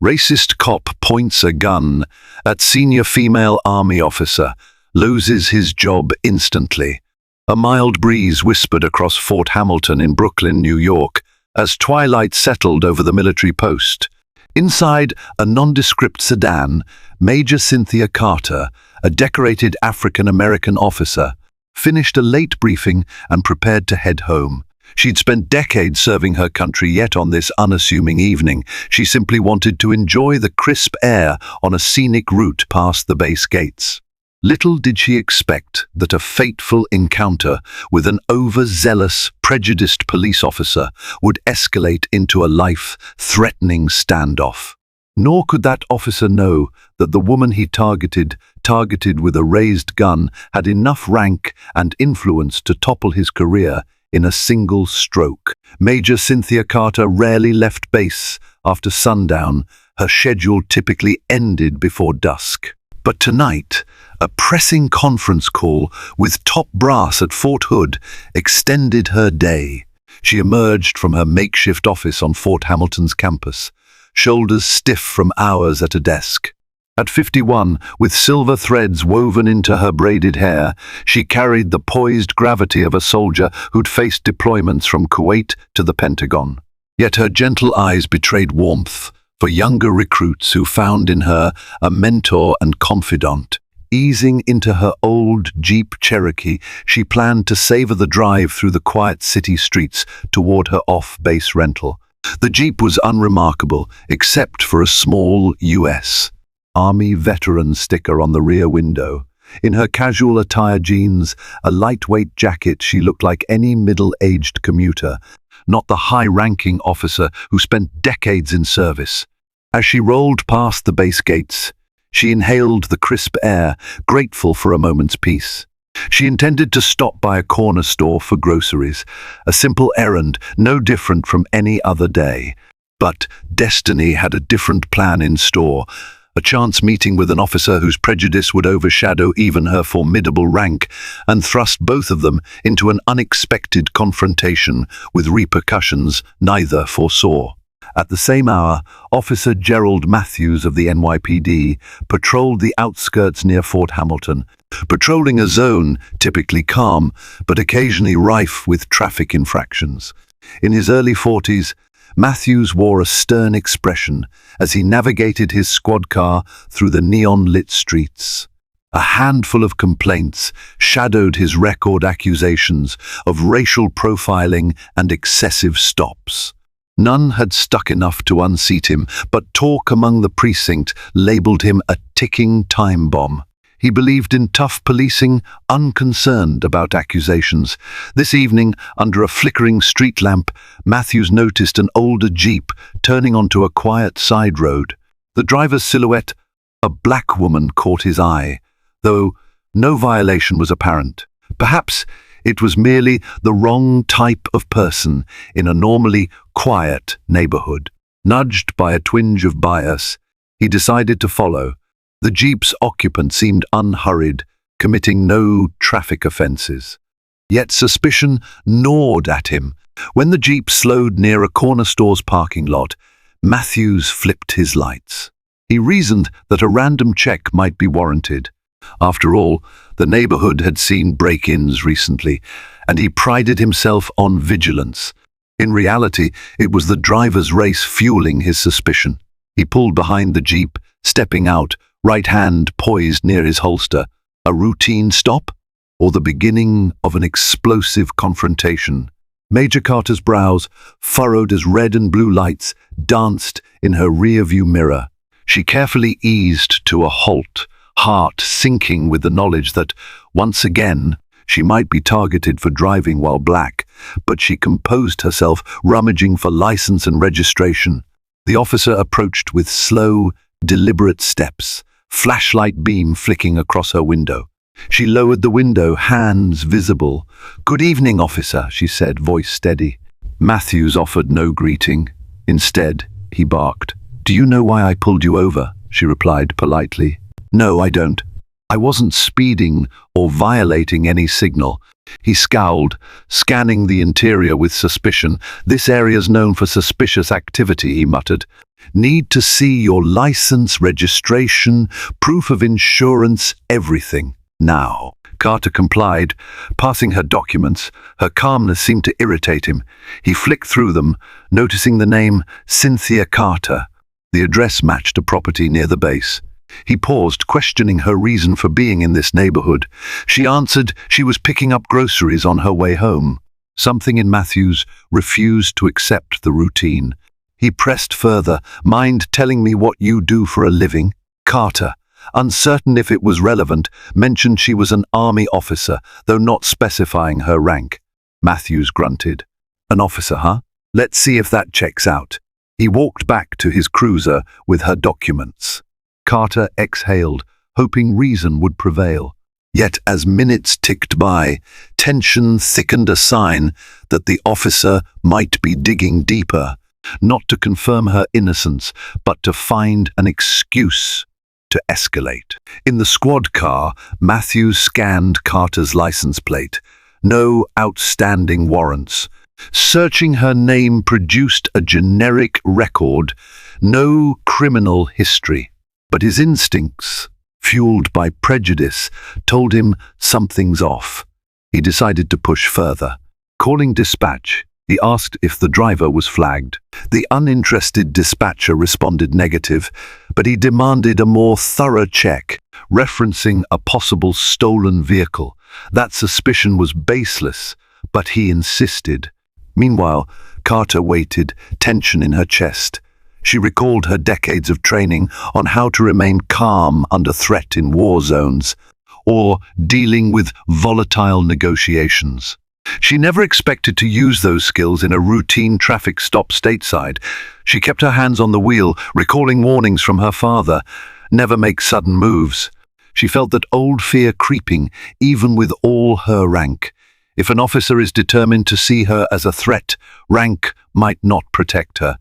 Racist cop points a gun at senior female army officer, loses his job instantly. A mild breeze whispered across Fort Hamilton in Brooklyn, New York, as twilight settled over the military post. Inside a nondescript sedan, Major Cynthia Carter, a decorated African-American officer, finished a late briefing and prepared to head home. She'd spent decades serving her country, yet on this unassuming evening, she simply wanted to enjoy the crisp air on a scenic route past the base gates. Little did she expect that a fateful encounter with an overzealous, prejudiced police officer would escalate into a life-threatening standoff. Nor could that officer know that the woman he targeted with a raised gun, had enough rank and influence to topple his career in a single stroke. Major Cynthia Carter rarely left base after sundown. Her schedule typically ended before dusk. But tonight, a pressing conference call with top brass at Fort Hood extended her day. She emerged from her makeshift office on Fort Hamilton's campus, shoulders stiff from hours at a desk. At 51, with silver threads woven into her braided hair, she carried the poised gravity of a soldier who'd faced deployments from Kuwait to the Pentagon. Yet her gentle eyes betrayed warmth for younger recruits who found in her a mentor and confidant. Easing into her old Jeep Cherokee, she planned to savor the drive through the quiet city streets toward her off-base rental. The Jeep was unremarkable, except for a small U.S. Army veteran sticker on the rear window. In her casual attire, jeans, a lightweight jacket, she looked like any middle-aged commuter, not the high-ranking officer who spent decades in service. As she rolled past the base gates, she inhaled the crisp air, grateful for a moment's peace. She intended to stop by a corner store for groceries, a simple errand, no different from any other day. But destiny had a different plan in store. A chance meeting with an officer whose prejudice would overshadow even her formidable rank, and thrust both of them into an unexpected confrontation with repercussions neither foresaw. At the same hour, Officer Gerald Matthews of the NYPD patrolled the outskirts near Fort Hamilton, patrolling a zone typically calm, but occasionally rife with traffic infractions. In his early 40s, Matthews wore a stern expression as he navigated his squad car through the neon-lit streets. A handful of complaints shadowed his record accusations of racial profiling and excessive stops. None had stuck enough to unseat him, but talk among the precinct labeled him a ticking time bomb. He believed in tough policing, unconcerned about accusations. This evening, under a flickering street lamp, Matthews noticed an older Jeep turning onto a quiet side road. The driver's silhouette, a black woman, caught his eye, though no violation was apparent. Perhaps it was merely the wrong type of person in a normally quiet neighborhood. Nudged by a twinge of bias, he decided to follow. The Jeep's occupant seemed unhurried, committing no traffic offenses. Yet suspicion gnawed at him. When the Jeep slowed near a corner store's parking lot, Matthews flipped his lights. He reasoned that a random check might be warranted. After all, the neighborhood had seen break-ins recently, and he prided himself on vigilance. In reality, it was the driver's race fueling his suspicion. He pulled behind the Jeep, stepping out, right hand poised near his holster. A routine stop, or the beginning of an explosive confrontation? Major Carter's brows, furrowed as red and blue lights, danced in her rear-view mirror. She carefully eased to a halt, heart sinking with the knowledge that, once again, she might be targeted for driving while black, but she composed herself, rummaging for license and registration. The officer approached with slow, deliberate steps, flashlight beam flicking across her window. She lowered the window, hands visible. "Good evening, officer," she said, voice steady. Matthews offered no greeting. Instead, he barked. "Do you know why I pulled you over?" she replied politely. "No, I don't. I wasn't speeding or violating any signal." He scowled, scanning the interior with suspicion. "This area's known for suspicious activity," he muttered. Need to see your license, registration, proof of insurance, everything. Now. Carter complied, passing her documents. Her calmness seemed to irritate him. He flicked through them, noticing the name Cynthia Carter. The address matched a property near the base. He paused, questioning her reason for being in this neighborhood. She answered she was picking up groceries on her way home. Something in Matthews refused to accept the routine. He pressed further. Mind telling me what you do for a living? Carter, uncertain if it was relevant, mentioned she was an army officer, though not specifying her rank. Matthews grunted. An officer, huh? Let's see if that checks out. He walked back to his cruiser with her documents. Carter exhaled, hoping reason would prevail. Yet as minutes ticked by, tension thickened, a sign that the officer might be digging deeper, not to confirm her innocence, but to find an excuse to escalate. In the squad car, Matthews scanned Carter's license plate. No outstanding warrants. Searching her name produced a generic record, no criminal history. But his instincts, fueled by prejudice, told him something's off. He decided to push further. Calling dispatch, he asked if the driver was flagged. The uninterested dispatcher responded negative, but he demanded a more thorough check, referencing a possible stolen vehicle. That suspicion was baseless, but he insisted. Meanwhile, Carter waited, tension in her chest. She recalled her decades of training on how to remain calm under threat in war zones, or dealing with volatile negotiations. She never expected to use those skills in a routine traffic stop stateside. She kept her hands on the wheel, recalling warnings from her father. Never make sudden moves. She felt that old fear creeping, even with all her rank. If an officer is determined to see her as a threat, rank might not protect her.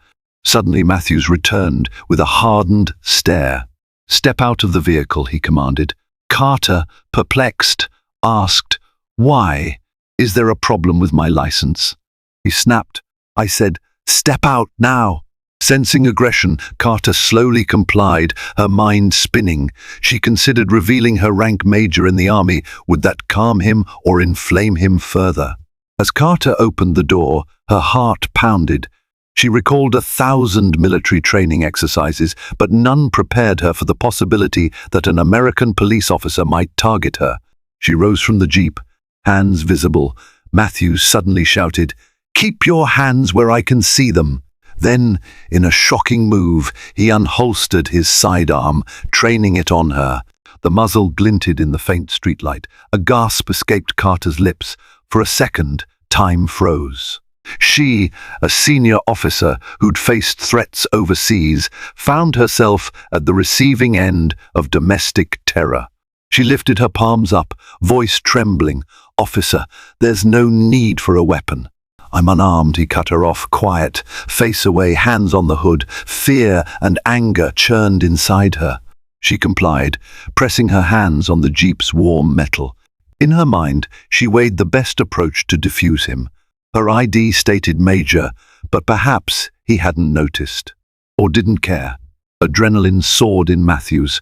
Suddenly Matthews returned with a hardened stare. "Step out of the vehicle," he commanded. Carter, perplexed, asked, "Why? Is there a problem with my license?" He snapped. "I said, step out now." Sensing aggression, Carter slowly complied, her mind spinning. She considered revealing her rank, major in the army. Would that calm him or inflame him further? As Carter opened the door, her heart pounded. She recalled 1,000 military training exercises, but none prepared her for the possibility that an American police officer might target her. She rose from the jeep, hands visible. Matthews suddenly shouted, "Keep your hands where I can see them." Then, in a shocking move, he unholstered his sidearm, training it on her. The muzzle glinted in the faint streetlight. A gasp escaped Carter's lips. For a second, time froze. She, a senior officer who'd faced threats overseas, found herself at the receiving end of domestic terror. She lifted her palms up, voice trembling. "Officer, there's no need for a weapon." "I'm unarmed," he cut her off, quiet, face away, hands on the hood. Fear and anger churned inside her. She complied, pressing her hands on the jeep's warm metal. In her mind, she weighed the best approach to defuse him. Her ID stated major, but perhaps he hadn't noticed. Or didn't care. Adrenaline soared in Matthews.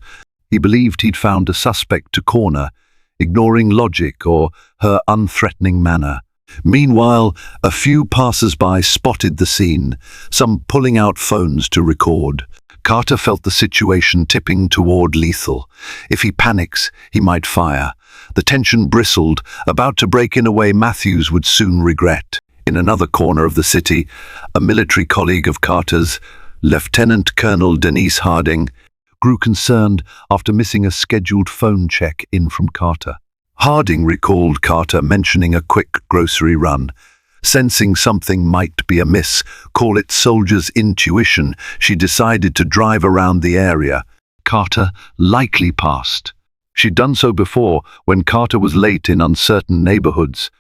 He believed he'd found a suspect to corner, ignoring logic or her unthreatening manner. Meanwhile, a few passers-by spotted the scene, some pulling out phones to record. Carter felt the situation tipping toward lethal. If he panics, he might fire. The tension bristled, about to break in a way Matthews would soon regret. In another corner of the city, a military colleague of Carter's, Lieutenant Colonel Denise Harding, grew concerned after missing a scheduled phone check-in from Carter. Harding recalled Carter mentioning a quick grocery run. Sensing something might be amiss, call it soldier's intuition, she decided to drive around the area. Carter likely passed. She'd done so before, when Carter was late in uncertain neighborhoods.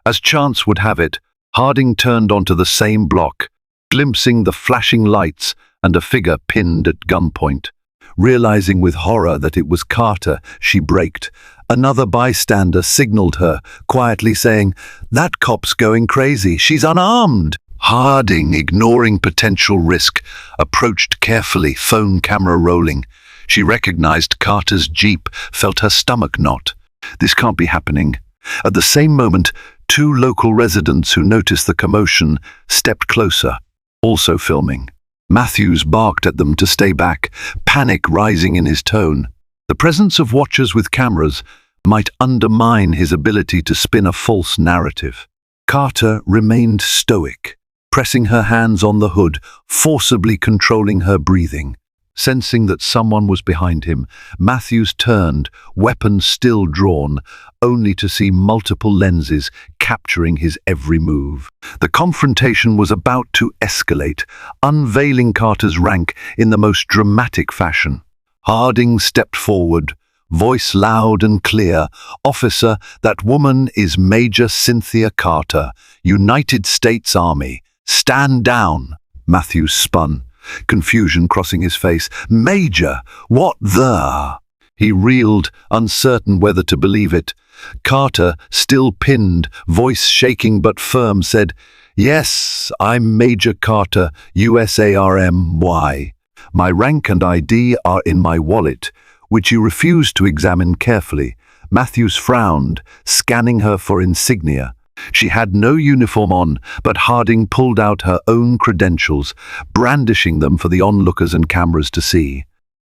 As chance would have it, Harding turned onto the same block, glimpsing the flashing lights and a figure pinned at gunpoint. Realizing with horror that it was Carter, she braked. Another bystander signaled her, quietly saying, "That cop's going crazy. She's unarmed." Harding, ignoring potential risk, approached carefully, phone camera rolling. She recognized Carter's Jeep, felt her stomach knot. This can't be happening. At the same moment, two local residents who noticed the commotion stepped closer, also filming. Matthews barked at them to stay back, panic rising in his tone. The presence of watchers with cameras might undermine his ability to spin a false narrative. Carter remained stoic, pressing her hands on the hood, forcibly controlling her breathing. Sensing that someone was behind him, Matthews turned, weapon still drawn, only to see multiple lenses capturing his every move. The confrontation was about to escalate, unveiling Carter's rank in the most dramatic fashion. Harding stepped forward, voice loud and clear. "Officer, that woman is Major Cynthia Carter, United States Army. Stand down." Matthews spun, confusion crossing his face. "Major, what the?" He reeled, uncertain whether to believe it. Carter, still pinned, voice shaking but firm, said, "Yes, I'm Major Carter, USARMY. My rank and ID are in my wallet, which you refused to examine carefully." Matthews frowned, scanning her for insignia. She had no uniform on, but Harding pulled out her own credentials, brandishing them for the onlookers and cameras to see.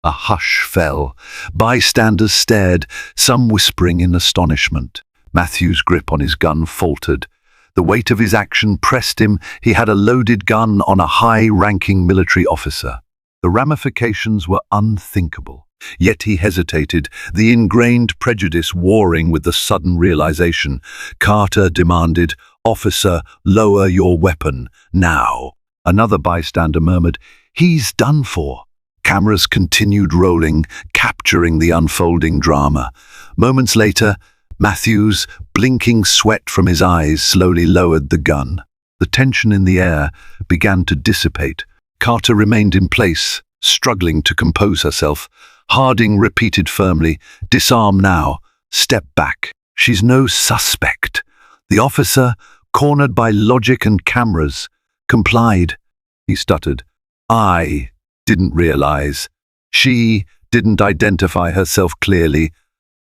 A hush fell. Bystanders stared, some whispering in astonishment. Matthews' grip on his gun faltered. The weight of his action pressed him. He had a loaded gun on a high-ranking military officer. The ramifications were unthinkable. Yet he hesitated, the ingrained prejudice warring with the sudden realization. Carter demanded, "Officer, lower your weapon, now." Another bystander murmured, "He's done for." Cameras continued rolling, capturing the unfolding drama. Moments later, Matthews, blinking sweat from his eyes, slowly lowered the gun. The tension in the air began to dissipate. Carter remained in place, struggling to compose herself. Harding repeated firmly, "Disarm now. Step back. She's no suspect." The officer, cornered by logic and cameras, complied. He stuttered. "I didn't realize. She didn't identify herself clearly."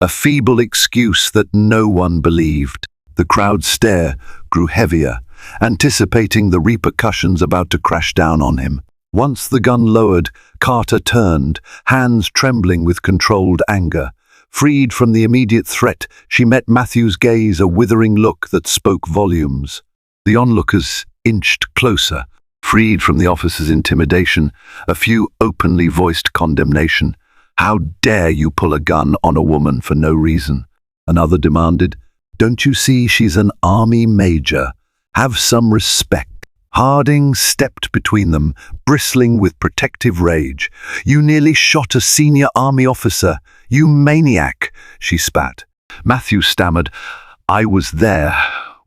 A feeble excuse that no one believed. The crowd's stare grew heavier, anticipating the repercussions about to crash down on him. Once the gun lowered, Carter turned, hands trembling with controlled anger. Freed from the immediate threat, she met Matthews' gaze, a withering look that spoke volumes. The onlookers inched closer, freed from the officer's intimidation, a few openly voiced condemnation. "How dare you pull a gun on a woman for no reason?" Another demanded, "Don't you see she's an army major? Have some respect." Harding stepped between them, bristling with protective rage. "You nearly shot a senior army officer, you maniac," she spat. Matthews stammered, "I was there,"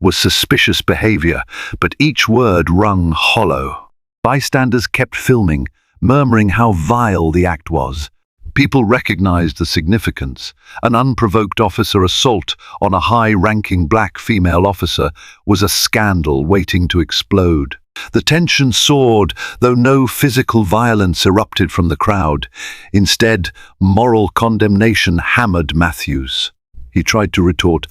was suspicious behavior, but each word rung hollow. Bystanders kept filming, murmuring how vile the act was. People recognized the significance. An unprovoked officer assault on a high-ranking black female officer was a scandal waiting to explode. The tension soared, though no physical violence erupted from the crowd. Instead, moral condemnation hammered Matthews. He tried to retort,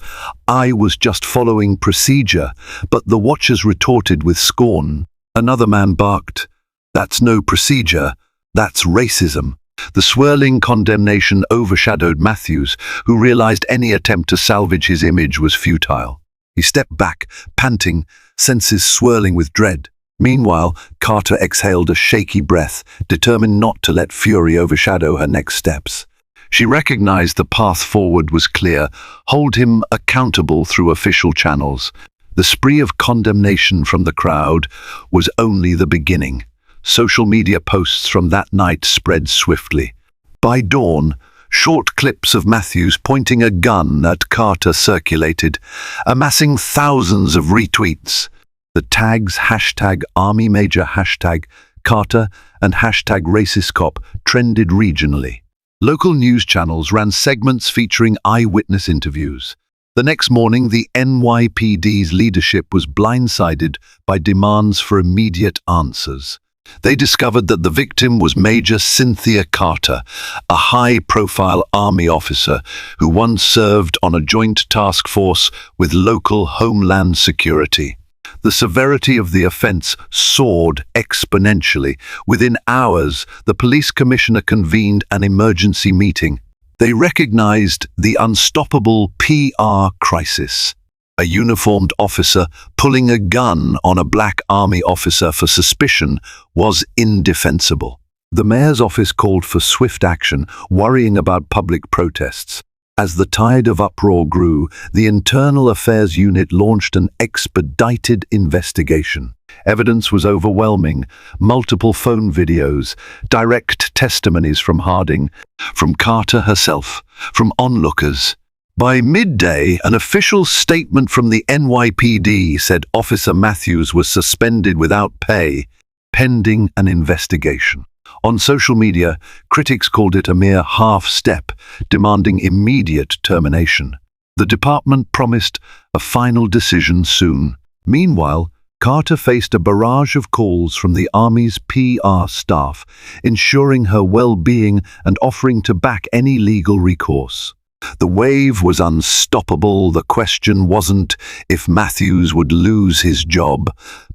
"I was just following procedure," but the watchers retorted with scorn. Another man barked, "That's no procedure, that's racism." The swirling condemnation overshadowed Matthews, who realized any attempt to salvage his image was futile. He stepped back, panting, senses swirling with dread. Meanwhile, Carter exhaled a shaky breath, determined not to let fury overshadow her next steps. She recognized the path forward was clear, hold him accountable through official channels. The spree of condemnation from the crowd was only the beginning. Social media posts from that night spread swiftly. By dawn, short clips of Matthews pointing a gun at Carter circulated, amassing thousands of retweets. The tags #ArmyMajor, #Carter, and #RacistCop trended regionally. Local news channels ran segments featuring eyewitness interviews. The next morning, the NYPD's leadership was blindsided by demands for immediate answers. They discovered that the victim was Major Cynthia Carter, a high-profile Army officer who once served on a joint task force with local Homeland Security. The severity of the offense soared exponentially. Within hours, the police commissioner convened an emergency meeting. They recognized the unstoppable PR crisis. A uniformed officer pulling a gun on a black army officer for suspicion was indefensible. The mayor's office called for swift action, worrying about public protests. As the tide of uproar grew, the Internal Affairs Unit launched an expedited investigation. Evidence was overwhelming: multiple phone videos, direct testimonies from Harding, from Carter herself, from onlookers. By midday, an official statement from the NYPD said Officer Matthews was suspended without pay, pending an investigation. On social media, critics called it a mere half-step, demanding immediate termination. The department promised a final decision soon. Meanwhile, Carter faced a barrage of calls from the Army's PR staff, ensuring her well-being and offering to back any legal recourse. The wave was unstoppable. The question wasn't if Matthews would lose his job,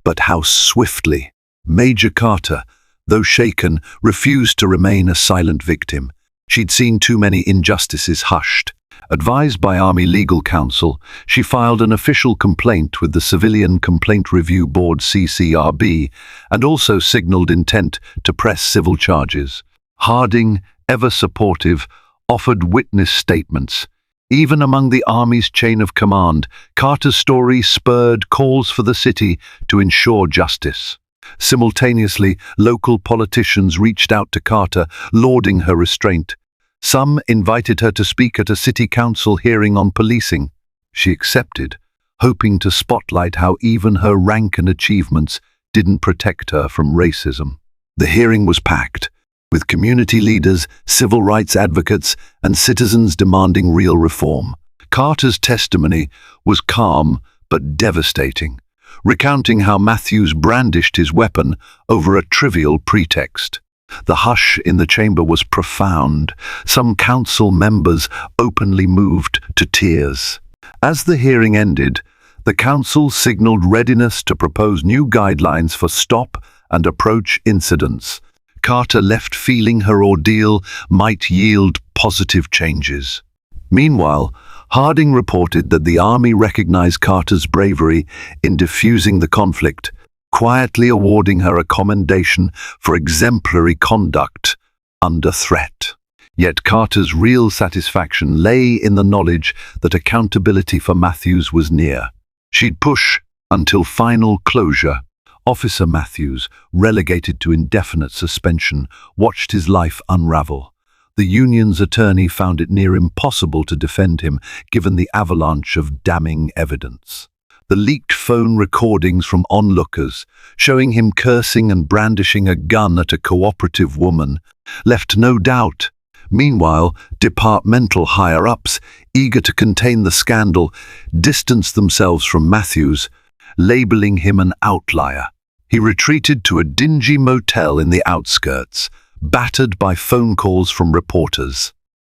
but how swiftly. Major Carter, though shaken, refused to remain a silent victim. She'd seen too many injustices hushed. Advised by Army Legal Counsel, she filed an official complaint with the Civilian Complaint Review Board (CCRB) and also signaled intent to press civil charges. Harding, ever supportive, offered witness statements. Even among the Army's chain of command, Carter's story spurred calls for the city to ensure justice. Simultaneously, local politicians reached out to Carter, lauding her restraint. Some invited her to speak at a city council hearing on policing. She accepted, hoping to spotlight how even her rank and achievements didn't protect her from racism. The hearing was packed, with community leaders, civil rights advocates, and citizens demanding real reform. Carter's testimony was calm but devastating, recounting how Matthews brandished his weapon over a trivial pretext. The hush in the chamber was profound. Some council members openly moved to tears. As the hearing ended, the council signaled readiness to propose new guidelines for stop and approach incidents. Carter left feeling her ordeal might yield positive changes. Meanwhile, Harding reported that the Army recognized Carter's bravery in diffusing the conflict, quietly awarding her a commendation for exemplary conduct under threat. Yet Carter's real satisfaction lay in the knowledge that accountability for Matthews was near. She'd push until final closure. Officer Matthews, relegated to indefinite suspension, watched his life unravel. The union's attorney found it near impossible to defend him, given the avalanche of damning evidence. The leaked phone recordings from onlookers, showing him cursing and brandishing a gun at a cooperative woman, left no doubt. Meanwhile, departmental higher-ups, eager to contain the scandal, distanced themselves from Matthews, labeling him an outlier. He retreated to a dingy motel in the outskirts, battered by phone calls from reporters.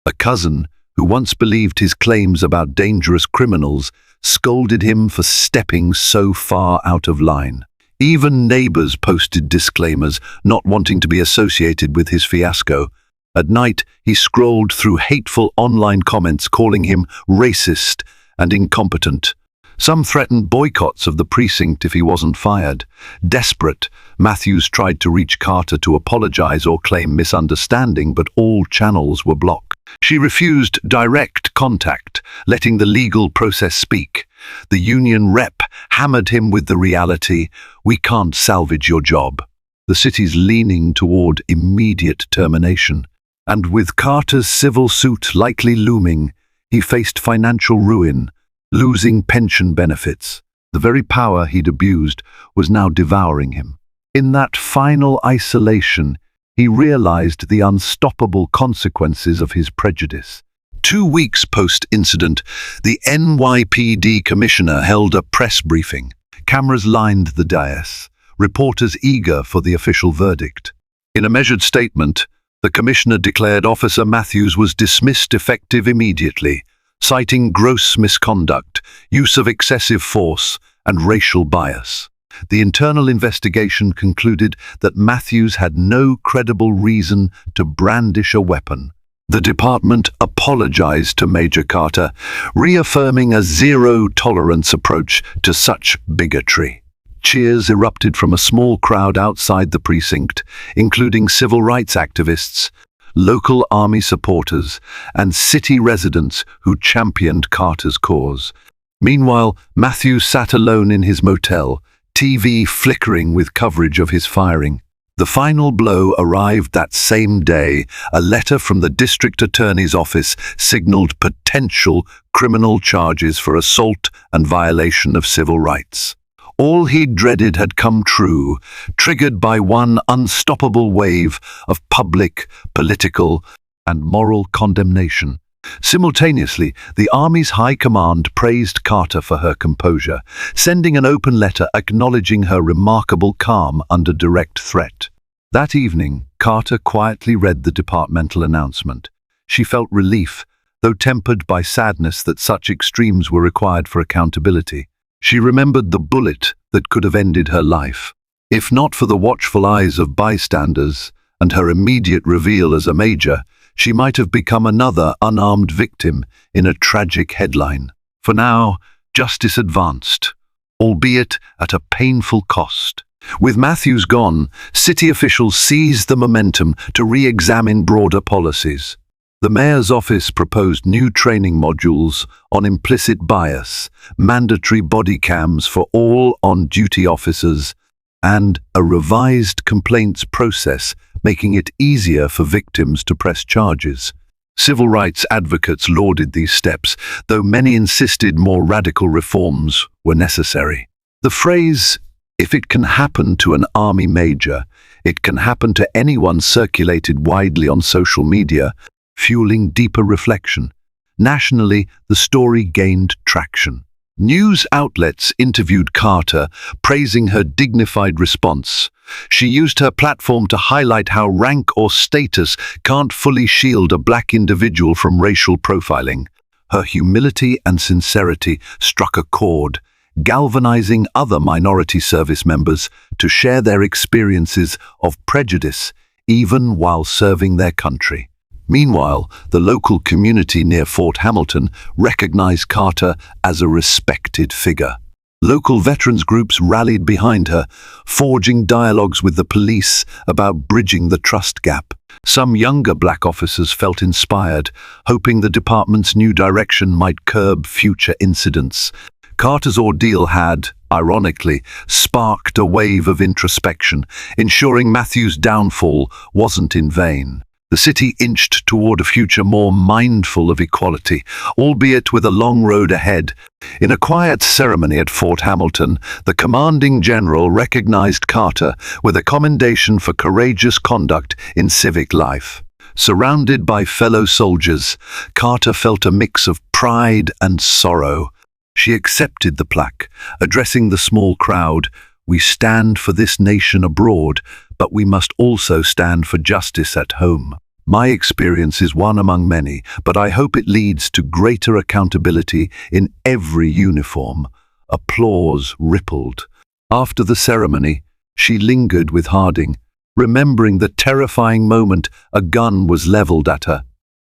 A cousin, who once believed his claims about dangerous criminals, scolded him for stepping so far out of line. Even neighbors posted disclaimers, not wanting to be associated with his fiasco. At night, he scrolled through hateful online comments calling him racist and incompetent. Some threatened boycotts of the precinct if he wasn't fired. Desperate, Matthews tried to reach Carter to apologize or claim misunderstanding, but all channels were blocked. She refused direct contact, letting the legal process speak. The union rep hammered him with the reality: "We can't salvage your job." The city's leaning toward immediate termination. And with Carter's civil suit likely looming, he faced financial ruin, losing pension benefits. The very power he'd abused was now devouring him. In that final isolation, he realized the unstoppable consequences of his prejudice. 2 weeks post-incident, the NYPD commissioner held a press briefing. Cameras lined the dais, reporters eager for the official verdict. In a measured statement, the commissioner declared Officer Matthews was dismissed effective immediately, citing gross misconduct, use of excessive force, and racial bias. The internal investigation concluded that Matthews had no credible reason to brandish a weapon. The department apologized to Major Carter, reaffirming a zero-tolerance approach to such bigotry. Cheers erupted from a small crowd outside the precinct, including civil rights activists, local army supporters, and city residents who championed Carter's cause. Meanwhile, Matthews sat alone in his motel, TV flickering with coverage of his firing. The final blow arrived that same day. A letter from the district attorney's office signaled potential criminal charges for assault and violation of civil rights. All he'd dreaded had come true, triggered by one unstoppable wave of public, political, and moral condemnation. Simultaneously, the Army's high command praised Carter for her composure, sending an open letter acknowledging her remarkable calm under direct threat. That evening, Carter quietly read the departmental announcement. She felt relief, though tempered by sadness that such extremes were required for accountability. She remembered the bullet that could have ended her life. If not for the watchful eyes of bystanders and her immediate reveal as a major, she might have become another unarmed victim in a tragic headline. For now, justice advanced, albeit at a painful cost. With Matthews gone, city officials seized the momentum to re-examine broader policies. The mayor's office proposed new training modules on implicit bias, mandatory body cams for all on-duty officers, and a revised complaints process making it easier for victims to press charges. Civil rights advocates lauded these steps, though many insisted more radical reforms were necessary. The phrase, "If it can happen to an army major, it can happen to anyone," circulated widely on social media, fueling deeper reflection. Nationally, the story gained traction. News outlets interviewed Carter, praising her dignified response. She used her platform to highlight how rank or status can't fully shield a black individual from racial profiling. Her humility and sincerity struck a chord, galvanizing other minority service members to share their experiences of prejudice even while serving their country. Meanwhile, the local community near Fort Hamilton recognized Carter as a respected figure. Local veterans groups rallied behind her, forging dialogues with the police about bridging the trust gap. Some younger black officers felt inspired, hoping the department's new direction might curb future incidents. Carter's ordeal had, ironically, sparked a wave of introspection, ensuring Matthews' downfall wasn't in vain. The city inched toward a future more mindful of equality, albeit with a long road ahead. In a quiet ceremony at Fort Hamilton, the commanding general recognized Carter with a commendation for courageous conduct in civic life. Surrounded by fellow soldiers, Carter felt a mix of pride and sorrow. She accepted the plaque, addressing the small crowd. "We stand for this nation abroad, but we must also stand for justice at home. My experience is one among many, but I hope it leads to greater accountability in every uniform." Applause rippled. After the ceremony, she lingered with Harding, remembering the terrifying moment a gun was leveled at her.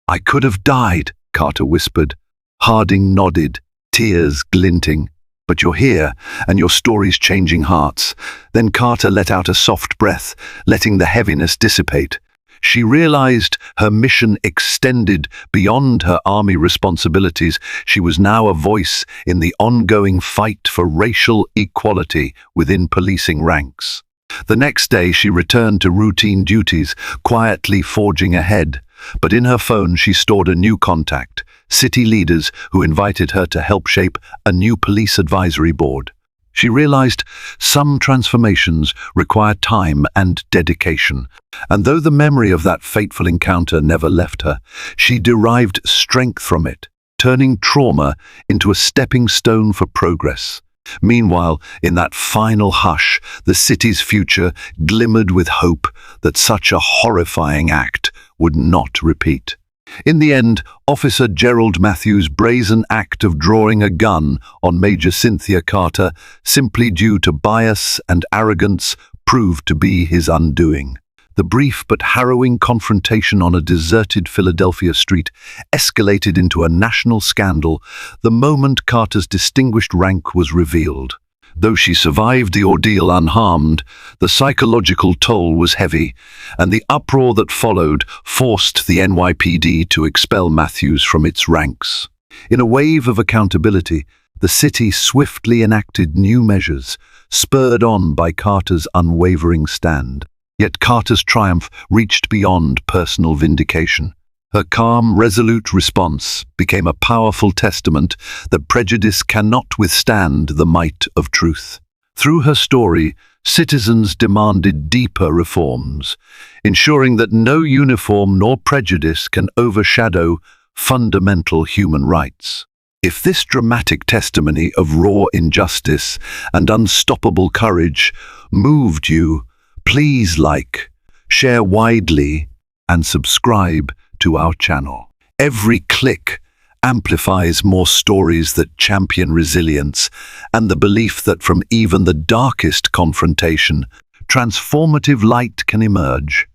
"I could have died," Carter whispered. Harding nodded, tears glinting. "But you're here, and your story's changing hearts." Then Carter let out a soft breath, letting the heaviness dissipate. She realized her mission extended beyond her army responsibilities. She was now a voice in the ongoing fight for racial equality within policing ranks. The next day she returned to routine duties, quietly forging ahead. But in her phone she stored a new contact, city leaders who invited her to help shape a new police advisory board. She realized some transformations require time and dedication, and though the memory of that fateful encounter never left her, she derived strength from it, turning trauma into a stepping stone for progress. Meanwhile, in that final hush, the city's future glimmered with hope that such a horrifying act would not repeat. In the end, Officer Gerald Matthews' brazen act of drawing a gun on Major Cynthia Carter, simply due to bias and arrogance, proved to be his undoing. The brief but harrowing confrontation on a deserted Philadelphia street escalated into a national scandal the moment Carter's distinguished rank was revealed. Though she survived the ordeal unharmed, the psychological toll was heavy, and the uproar that followed forced the NYPD to expel Matthews from its ranks. In a wave of accountability, the city swiftly enacted new measures, spurred on by Carter's unwavering stand. Yet Carter's triumph reached beyond personal vindication. Her calm, resolute response became a powerful testament that prejudice cannot withstand the might of truth. Through her story, citizens demanded deeper reforms, ensuring that no uniform nor prejudice can overshadow fundamental human rights. If this dramatic testimony of raw injustice and unstoppable courage moved you, please like, share widely, and subscribe to our channel. Every click amplifies more stories that champion resilience and the belief that from even the darkest confrontation, transformative light can emerge.